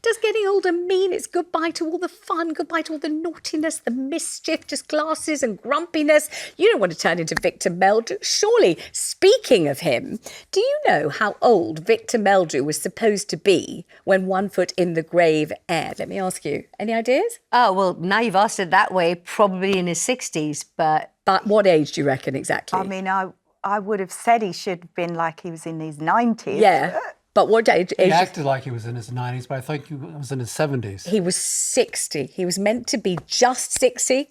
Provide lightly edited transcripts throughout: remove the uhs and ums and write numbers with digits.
Does getting older mean it's goodbye to all the fun, goodbye to all the naughtiness, the mischief, just glasses and grumpiness? You don't want to turn into Victor Meldrew. Surely, speaking of him, do you know how old Victor Meldrew was supposed to be when One Foot in the Grave aired? Let me ask you. Any ideas? Oh, well, now you've asked it that way, probably in his 60s, but... But what age do you reckon exactly? I mean, I would have said he should have been like he was in his 90s. Yeah. But what age? He acted like he was in his 90s, but I think he was in his 70s. He was 60. He was meant to be just 60.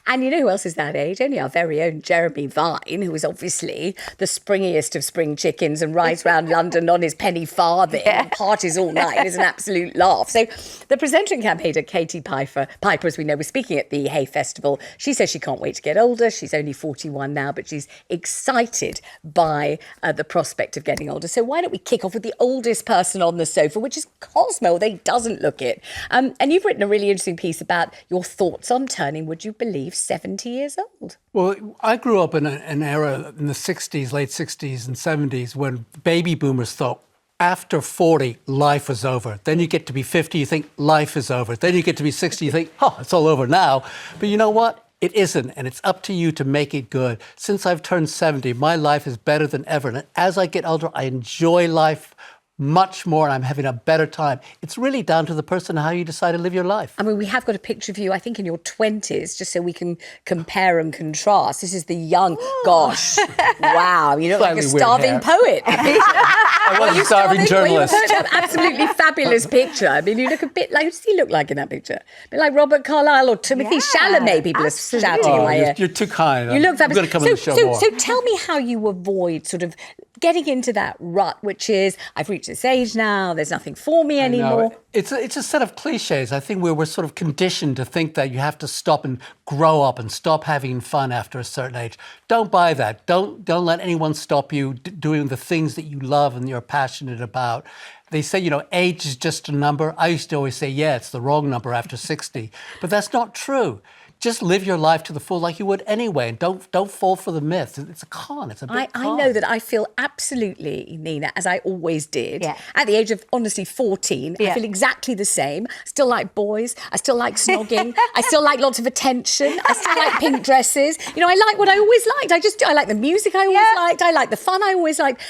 And you know who else is that age? Only our very own Jeremy Vine, who is obviously the springiest of spring chickens and rides around London on his penny farthing and parties all night. It's an absolute laugh. So the presenter and campaigner, Katie Piper, as we know, was speaking at the Hay Festival. She says she can't wait to get older. She's only 41 now, but she's excited by the prospect of getting older. So why don't we kick off with the oldest person on the sofa, which is Cosmo, although he doesn't look it. And you've written a really interesting piece about your thoughts on turning, would you believe, 70 years old? Well, I grew up in an era in the 60s, late 60s and 70s when baby boomers thought after 40, life was over. Then you get to be 50, you think life is over. Then you get to be 60, you think, oh, it's all over now. But you know what? It isn't, and it's up to you to make it good. Since I've turned 70, my life is better than ever. And as I get older, I enjoy life much more, and I'm having a better time. It's really down to the person how you decide to live your life. I mean, we have got a picture of you, I think, in your 20s, just so we can compare and contrast. This is the young... Gosh, wow, you look like a starving poet. I was a starving journalist. Absolutely fabulous picture. I mean, you look a bit like... Who does he look like in that picture? A bit like Robert Carlyle or Timothy Chalamet, people are shouting in my ear. You're too kind. You look fabulous. I'm going to come on the show more. So tell me how you avoid sort of getting into that rut, which is, I've reached this age now, there's nothing for me anymore. It's a set of cliches. I think we're sort of conditioned to think that you have to stop and grow up and stop having fun after a certain age. Don't buy that. Don't let anyone stop you doing the things that you love and you're passionate about. They say, you know, age is just a number. I used to always say, yeah, it's the wrong number after 60. But that's not true. Just live your life to the full like you would anyway, and don't fall for the myth. It's a con. It's a big con. I know that I feel absolutely, Nina, as I always did. Yeah. At the age of, honestly, 14, I feel exactly the same. Still like boys. I still like snogging. I still like lots of attention. I still like pink dresses. You know, I like what I always liked. I like the music I always liked. I like the fun I always liked.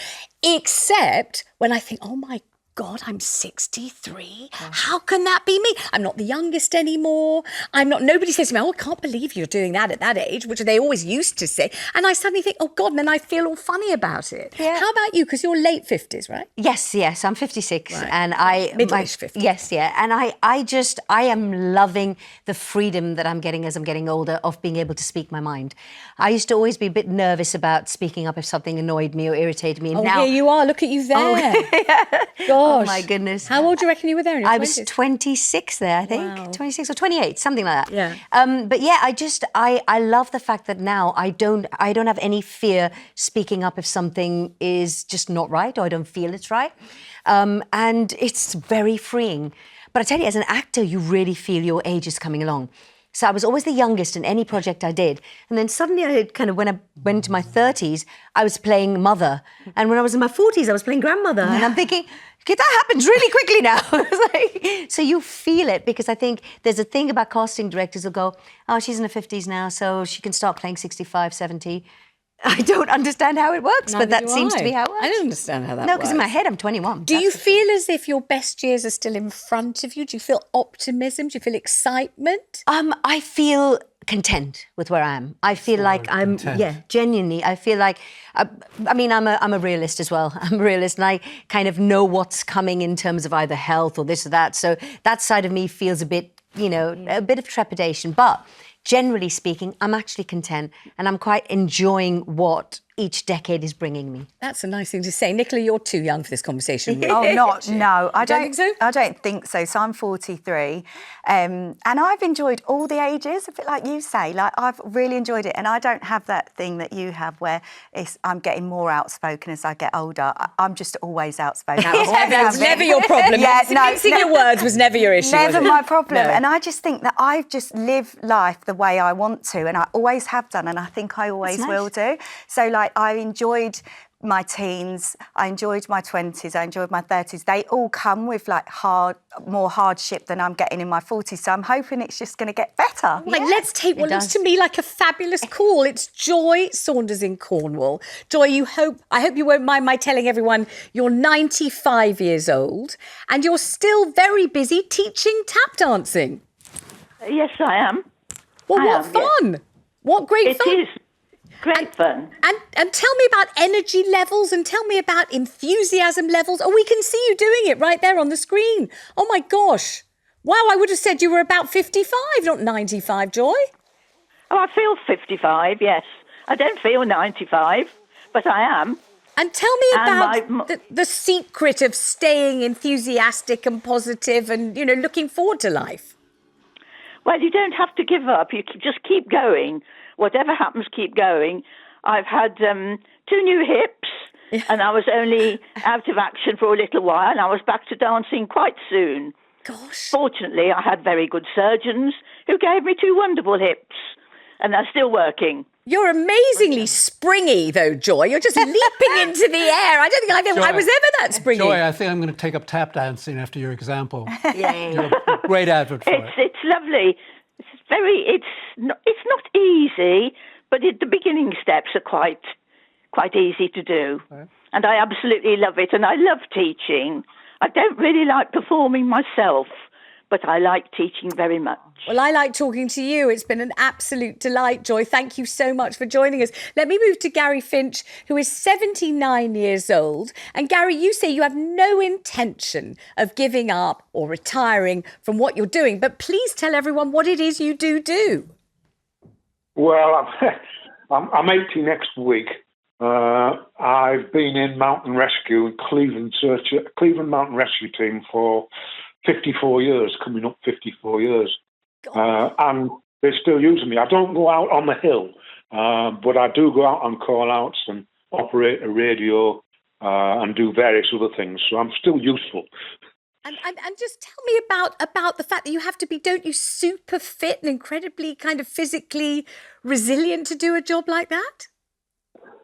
Except when I think, oh my God, I'm 63. How can that be me? I'm not the youngest anymore. Nobody says to me, oh, I can't believe you're doing that at that age, which they always used to say. And I suddenly think, oh God, and then I feel all funny about it. Yeah. How about you? Because you're late 50s, right? Yes, I'm 56. Right. And middle-aged 50s. Yes, yeah. And I am loving the freedom that I'm getting as I'm getting older of being able to speak my mind. I used to always be a bit nervous about speaking up if something annoyed me or irritated me. And now, here you are. Look at you there. Oh, oh my goodness. How old do you reckon you were there in your 20s? I was 26 there, I think. Wow. 26 or 28, something like that. Yeah. But yeah, I love the fact that now I don't have any fear speaking up if something is just not right or I don't feel it's right. And it's very freeing. But I tell you, as an actor, you really feel your age is coming along. So I was always the youngest in any project I did. And then suddenly when I went into my 30s, I was playing mother. And when I was in my 40s, I was playing grandmother. And I'm thinking, okay, that happens really quickly now. So you feel it, because I think there's a thing about casting directors who go, oh, she's in her 50s now, so she can start playing 65, 70. I don't understand how it works, but that seems to be how it works. I don't understand how that works. No, because in my head, I'm 21. Do you feel as if your best years are still in front of you? Do you feel optimism? Do you feel excitement? I feel content with where I am. I feel like I'm, genuinely. I feel like, I mean, I'm a realist as well. I'm a realist, and I kind of know what's coming in terms of either health or this or that. So that side of me feels a bit, a bit of trepidation. But generally speaking, I'm actually content, and I'm quite enjoying what each decade is bringing me. That's a nice thing to say. Nicola, you're too young for this conversation. No, I don't think so. I don't think so. So I'm 43, and I've enjoyed all the ages, a bit like you say. Like, I've really enjoyed it, and I don't have that thing that you have where I'm getting more outspoken as I get older. I'm just always outspoken. That was never your problem. Mixing your words was never your issue. Never my problem. No. And I just think that I just live life the way I want to, and I always have done, and I think I always will do. So, like, I enjoyed my teens, I enjoyed my 20s, I enjoyed my 30s. They all come with like more hardship than I'm getting in my 40s. So I'm hoping it's just going to get better. Right, let's take what looks to me like a fabulous call. It's Joy Saunders in Cornwall. Joy, I hope you won't mind my telling everyone you're 95 years old and you're still very busy teaching tap dancing. Yes, I am. Well, what fun! Yes. What great fun! It is great fun. And tell me about energy levels and tell me about enthusiasm levels. Oh, we can see you doing it right there on the screen. Oh, my gosh. Wow, I would have said you were about 55, not 95, Joy. Oh, I feel 55, yes. I don't feel 95, but I am. And tell me about the secret of staying enthusiastic and positive and, looking forward to life. Well, you don't have to give up. You just keep going. Whatever happens, keep going. I've had 2 new hips, and I was only out of action for a little while, and I was back to dancing quite soon. Gosh. Fortunately, I had very good surgeons who gave me 2 wonderful hips, and they're still working. You're amazingly springy, though, Joy. You're just leaping into the air. I don't think I was ever that springy. Joy, I think I'm going to take up tap dancing after your example. You're a great advert for it. It's lovely. It's not easy, but the beginning steps are quite easy to do. Right. And I absolutely love it. And I love teaching. I don't really like performing myself, but I like teaching very much. Well, I like talking to you. It's been an absolute delight, Joy. Thank you so much for joining us. Let me move to Gary Finch, who is 79 years old. And Gary, you say you have no intention of giving up or retiring from what you're doing, but please tell everyone what it is you do. Well, I'm 80 next week. I've been in mountain rescue in Cleveland Mountain Rescue Team for 54 years, coming up 54 years. And they're still using me. I don't go out on the hill, but I do go out on call-outs and operate a radio and do various other things. So I'm still useful. And just tell me about the fact that you have to be, don't you, super fit and incredibly kind of physically resilient to do a job like that?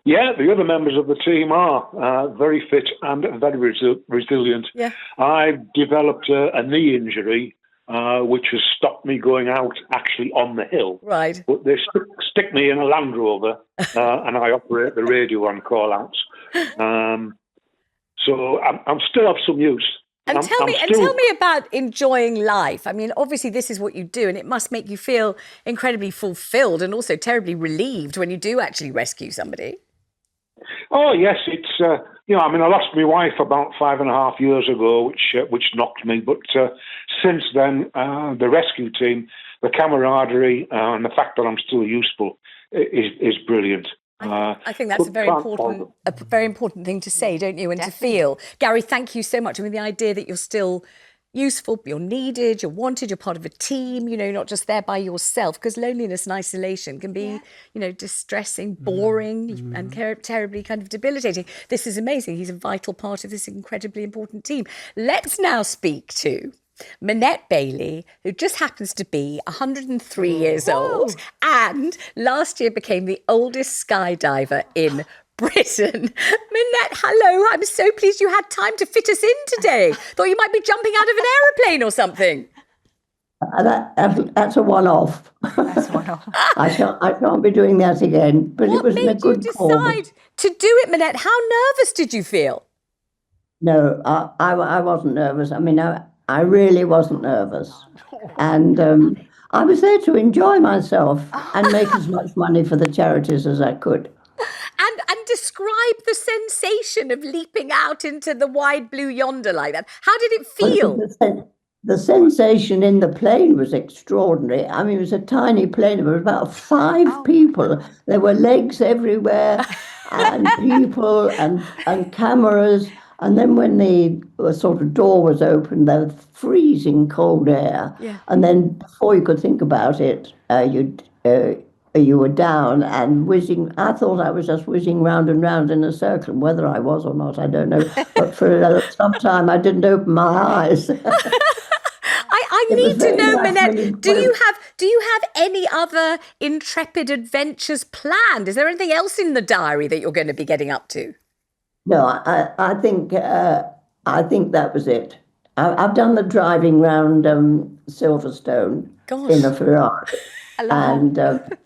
Yeah, the other members of the team are very fit and very resilient. Yeah. I've developed a knee injury, which has stopped me going out actually on the hill. Right. But they stick me in a Land Rover and I operate the radio on call-outs. So I'm still of some use. And tell me about enjoying life. I mean, obviously this is what you do and it must make you feel incredibly fulfilled and also terribly relieved when you do actually rescue somebody. Oh, yes, it's, I lost my wife about 5.5 years ago, which knocked me. But since then, the rescue team, the camaraderie and the fact that I'm still useful is brilliant. I think that's a very important thing to say, don't you, and to feel. Gary, thank you so much. I mean, the idea that you're still useful, you're needed, you're wanted, you're part of a team, not just there by yourself, because loneliness and isolation can be, distressing, boring and terribly kind of debilitating. This is amazing. He's a vital part of this incredibly important team. Let's now speak to Minette Bailey, who just happens to be 103 years old and last year became the oldest skydiver in Britain. Minette, hello. I'm so pleased you had time to fit us in today. Thought you might be jumping out of an aeroplane or something. That's a one-off. That's a one-off. I can't be doing that again. But it was a good call. What made you decide to do it, Minette? How nervous did you feel? No, I wasn't nervous. I mean, I really wasn't nervous. And I was there to enjoy myself and make as much money for the charities as I could. And describe the sensation of leaping out into the wide blue yonder like that. How did it feel? The sensation in the plane was extraordinary. I mean, it was a tiny plane. There were about 5 people. There were legs everywhere and people and cameras. And then when the sort of door was open, there was freezing cold air. Yeah. And then before you could think about it, you were down and whizzing. I thought I was just whizzing round and round in a circle. Whether I was or not, I don't know. But for some time, I didn't open my eyes. I need to know, Minette, do you have any other intrepid adventures planned? Is there anything else in the diary that you're going to be getting up to? No, I think that was it. I've done the driving round Silverstone in Gosh, a Ferrari, I love that.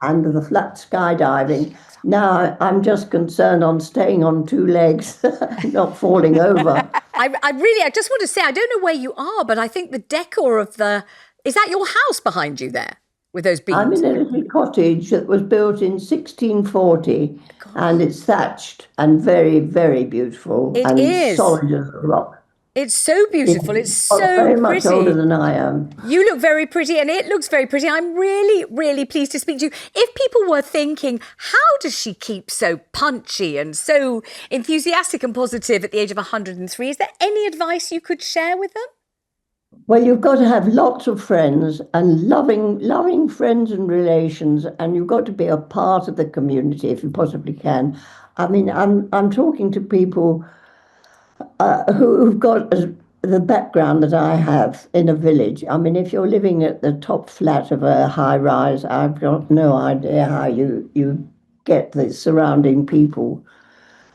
and the flat skydiving. Now I'm just concerned on staying on two legs, not falling over. I just want to say, I don't know where you are, but I think the decor of is that your house behind you there with those I'm beams? in a little cottage that was built in 1640, and it's thatched and very, very beautiful It and is. solid as a rock. It's so It's beautiful. It's so very much older pretty. than I am. You look very pretty and it looks very pretty. I'm really, really pleased to speak to you. If people were thinking, how does she keep so punchy and so enthusiastic and positive at the age of 103? Is there any advice you could share with them? Well, you've got to have lots of friends and loving friends and relations, and you've got to be a part of the community if you possibly can. I mean, I'm talking to people who've got the background that I have in a village. I mean, if you're living at the top flat of a high rise, I've got no idea how you get the surrounding people.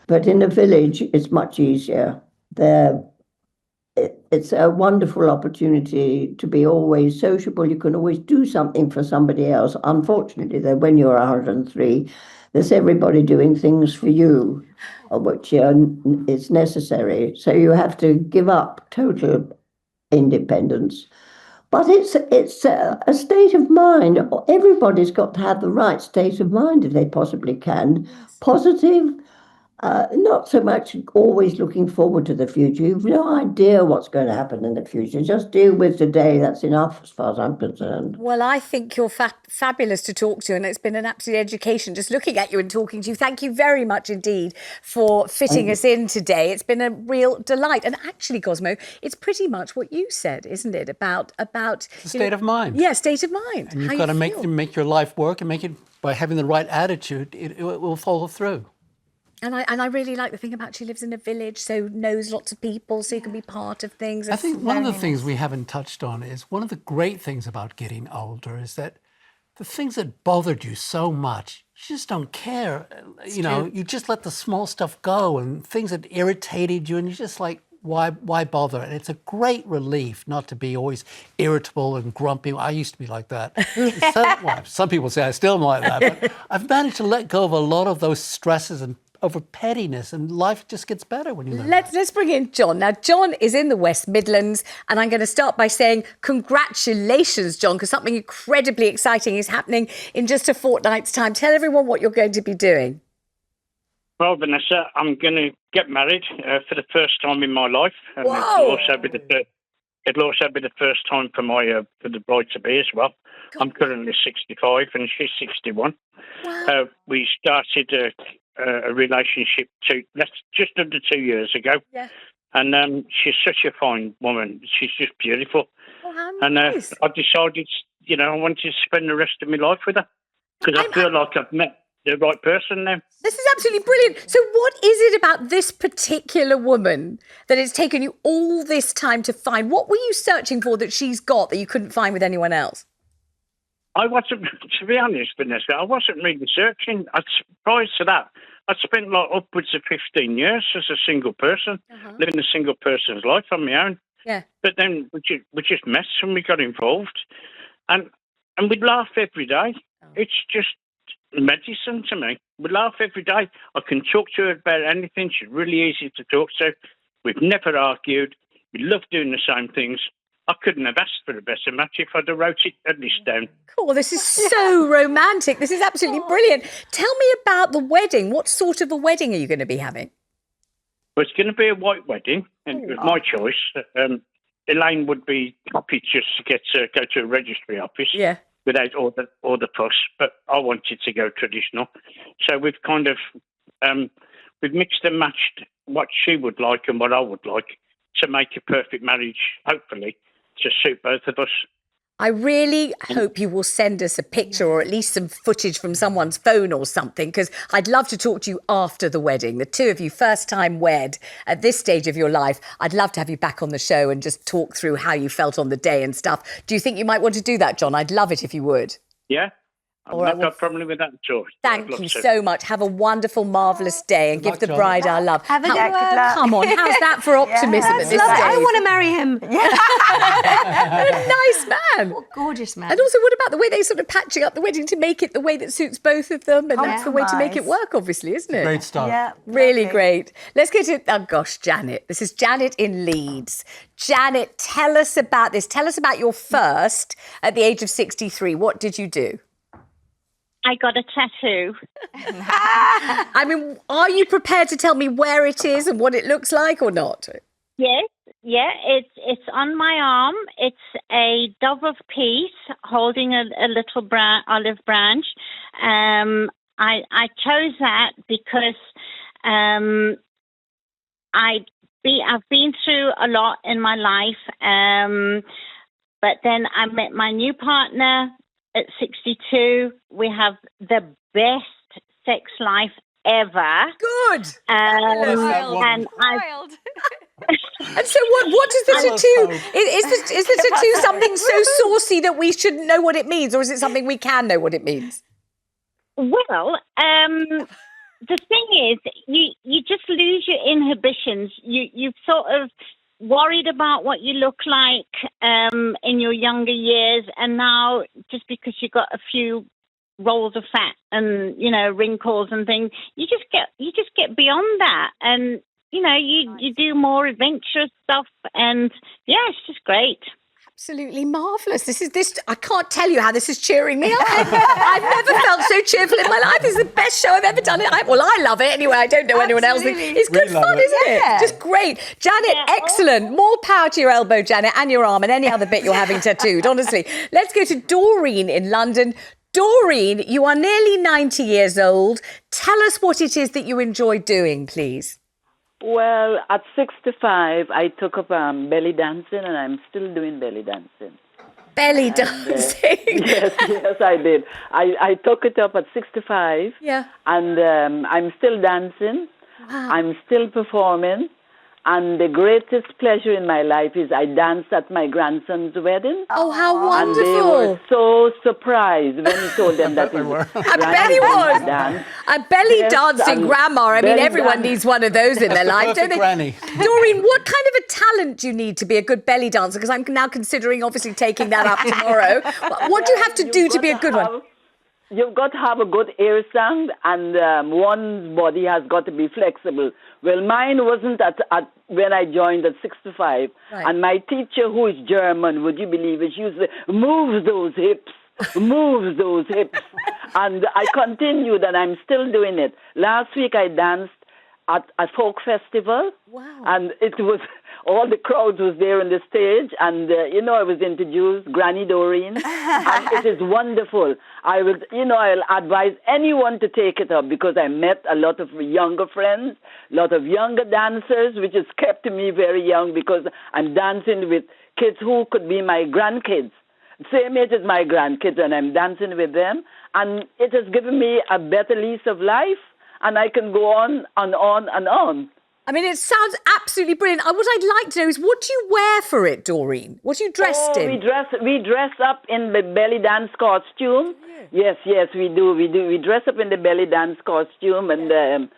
But in a village, it's much easier. It's a wonderful opportunity to be always sociable. You can always do something for somebody else. Unfortunately, though, when you're 103, there's everybody doing things for you, which is necessary. So you have to give up total independence. But it's a state of mind. Everybody's got to have the right state of mind if they possibly can. Positive, not so much always looking forward to the future. You've no idea what's going to happen in the future. Just deal with today. That's enough as far as I'm concerned. Well, I think you're fabulous to talk to, and it's been an absolute education just looking at you and talking to you. Thank you very much indeed for fitting us in today. It's been a real delight. And actually, Cosmo, it's pretty much what you said, isn't it? About The state of mind. Yeah, state of mind. And you've how got to feel. make your life work and make it by having the right attitude. It will follow through. And I really like the thing about she lives in a village, so knows lots of people, so you can be part of things. I think one of the things nice. we haven't touched on is one of the great things about getting older is that the things that bothered you so much, you just don't care. You just let the small stuff go, and things that irritated you, and you're just like, why bother? And it's a relief not to be always irritable and grumpy. I used to be like that. Some people say I still am like that, but I've managed to let go of a lot of those stresses and over pettiness, and life just gets better when you learn. Let's bring in John. Now, John is in the West Midlands, and I'm going to start by saying congratulations, John, because something incredibly exciting is happening in just a fortnight's time. Tell everyone what you're going to be doing. Well, Vanessa, I'm going to get married for the first time in my life. And Whoa! it'll also be the first time for for the bride to be as well. I'm currently 65 and she's 61. Wow. We started a relationship just under 2 years ago. Yeah. And she's such a fine woman. She's just beautiful. Oh, how And nice. I decided, I wanted to spend the rest of my life with her because I feel like I've met the right person now. This is absolutely brilliant. So what is it about this particular woman that it's taken you all this time to find? What were you searching for that she's got that you couldn't find with anyone else? I wasn't, to be honest, Vanessa, I wasn't really searching. Prior to that, I'd spent like upwards of 15 years as a single person, living a single person's life on my own. Yeah. But then we just messed when we got involved. And we'd laugh every day. It's just medicine to me. We laugh every day. I can talk to her about anything. She's really easy to talk to. We've never argued. We love doing the same things. I couldn't have asked for a better match if I'd have wrote it at least down. Cool. This is so romantic. This is absolutely brilliant. Tell me about the wedding. What sort of a wedding are you going to be having? Well, it's going to be a white wedding, and it was my choice. Elaine would be happy just to go to a registry office. Yeah. Without all the fuss, but I wanted to go traditional. So we've kind of we've mixed and matched what she would like and what I would like to make a perfect marriage, hopefully, to suit both of us. I really hope you will send us a picture or at least some footage from someone's phone or something, because I'd love to talk to you after the wedding. The two of you, first time wed at this stage of your life. I'd love to have you back on the show and just talk through how you felt on the day and stuff. Do you think you might want to do that, John? I'd love it if you would. Yeah, I've All right, not got a problem with that at all. Thank you so much. Have a wonderful, marvellous day and give the John. bride our love. Have a good good one. luck. Come on, how's that for optimism at this Love it. stage? I want to marry him. What a nice man. Gorgeous man. And also, what about the way they sort of patching up the wedding to make it the way that suits both of them? And that's the way to make it work, obviously, isn't it? Great start. Yeah, Really lovely. great. Let's go to, oh gosh, Janet. This is Janet in Leeds. Janet, tell us about this. Tell us about your first at the age of 63. What did you do? I got a tattoo. I mean, are you prepared to tell me where it is and what it looks like or not? Yes, yeah, it's on my arm. It's a dove of peace holding a little olive branch. I chose that because I've been through a lot in my life, but then I met my new partner at 62. We have the best sex life ever. Good. And And so what does the tattoo, is the tattoo something so saucy that we shouldn't know what it means, or is it something we can know what it means? Well, the thing is, you just lose your inhibitions. You've sort of worried about what you look like in your younger years, and now just because you've got a few rolls of fat and wrinkles and things, you just get beyond that, and you do more adventurous stuff, and yeah, it's just great. Absolutely marvellous. This I can't tell you how this is cheering me up. I've never felt so cheerful in my life. This is the best show I've ever done. I love it anyway. I don't know anyone else. It's good fun, isn't it? Just great. Janet, excellent. More power to your elbow, Janet, and your arm and any other bit you're having tattooed, honestly. Let's go to Doreen in London. Doreen, you are nearly 90 years old. Tell us what it is that you enjoy doing, please. Well, at 65, I took up belly dancing, and I'm still doing belly dancing. Belly dancing? Yes, I did. I took it up at 65, and I'm still dancing. Wow. I'm still performing. And the greatest pleasure in my life is I danced at my grandson's wedding. Oh, how wonderful. And they were so surprised when he told them that his I bet he was. Dance. A belly dancing grandma. I mean, everyone needs one of those in their life, don't they? Granny. Doreen, what kind of a talent do you need to be a good belly dancer? Because I'm now considering obviously taking that up tomorrow. What do you have to do to be a good one? You've got to have a good ear sound, and one's body has got to be flexible. Well, mine wasn't at when I joined at 65. Right. And my teacher, who is German, would you believe it, she used to say, move those hips, move those hips. And I continued, and I'm still doing it. Last week I danced at a folk festival. Wow. And it was, all the crowds was there on the stage, and, I was introduced, Granny Doreen, and it is wonderful. I'll advise anyone to take it up, because I met a lot of younger friends, a lot of younger dancers, which has kept me very young, because I'm dancing with kids who could be my grandkids, same age as my grandkids, and I'm dancing with them, and it has given me a better lease of life, and I can go on and on and on. I mean, it sounds absolutely brilliant. What I'd like to know is, what do you wear for it, Doreen? What are you dressed in? We dress up in the belly dance costume. Yeah. Yes, we do. We dress up in the belly dance costume, and as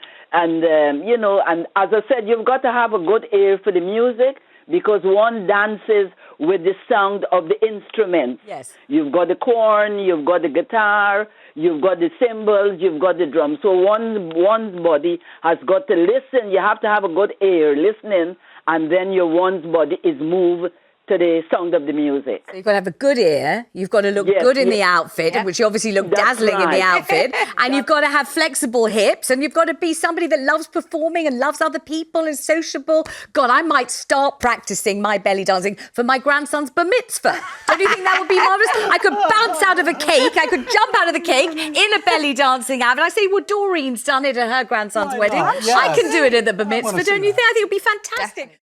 I said, you've got to have a good ear for the music, because one dances with the sound of the instrument. Yes. You've got the corn, you've got the guitar, you've got the cymbals, you've got the drums. So one's body has got to listen. You have to have a good ear listening, and then one's body is moved to the sound of the music. So you've got to have a good ear, you've got to look good in the outfit, which you obviously look dazzling in the outfit, and you've got to have flexible hips, and you've got to be somebody that loves performing and loves other people and sociable. God, I might start practicing my belly dancing for my grandson's bar mitzvah. Don't you think that would be marvellous? I could bounce out of a cake, I could jump out of the cake in a belly dancing outfit. I say, well, Doreen's done it at her grandson's wedding. I can do it at the bar mitzvah, don't you think? I think it would be fantastic. Definitely.